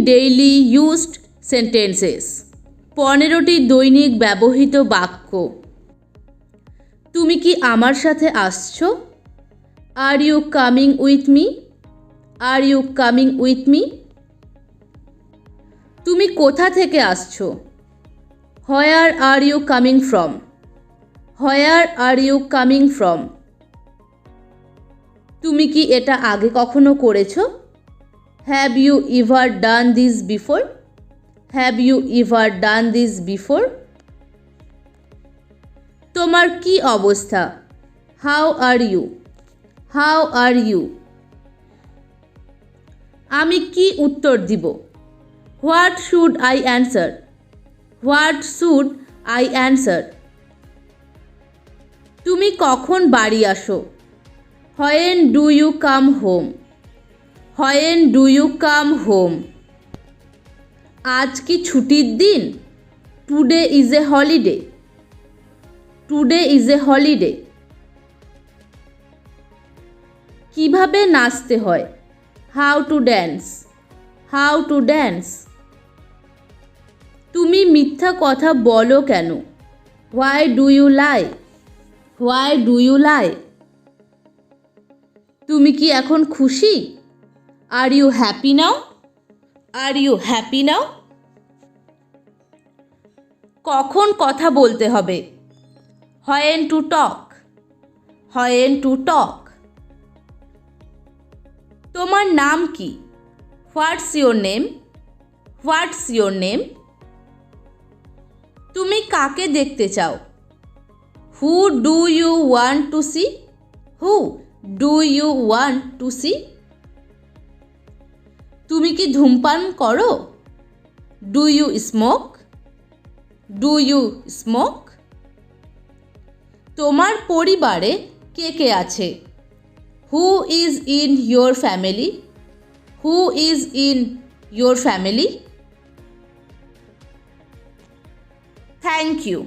Daily used sentences, 15টি দৈনিক ব্যবহৃত বাক্য। তুমি কি আমার সাথে আসছো? Are you coming with me? Are you coming with me? তুমি কোথা থেকে আসছো? Where are you coming from? Where are you coming from? তুমি কি এটা আগে কখনো করেছো? Have you ever done this before? Have you ever done this before? তোমার কি অবস্থা? How are you? How are you? আমি কি উত্তর দিব? What should I answer? What should I answer? তুমি কখন বাড়ি আসো? When do you come home? When do you come home? আজ কি ছুটির দিন? Today is a holiday. Today is a holiday. কিভাবে নাচতে হয়? How to dance? How to dance? তুমি মিথ্যা কথা বলো কেন? Why do you lie? Why do you lie? তুমি কি এখন খুশি? Are you happy now? Are you happy now? কখন কথা বলতে হবে? When to talk? When to talk? তোমার নাম কি? হোয়াটস your name? What's your name? তুমি কাকে দেখতে চাও? Who do you want to see? Who do you want to see? তুমি কি ধূমপান করো? Do you smoke? Do you smoke? তোমার পরিবারে কে কে আছে? Who is in your family? Who is in your family? Thank you.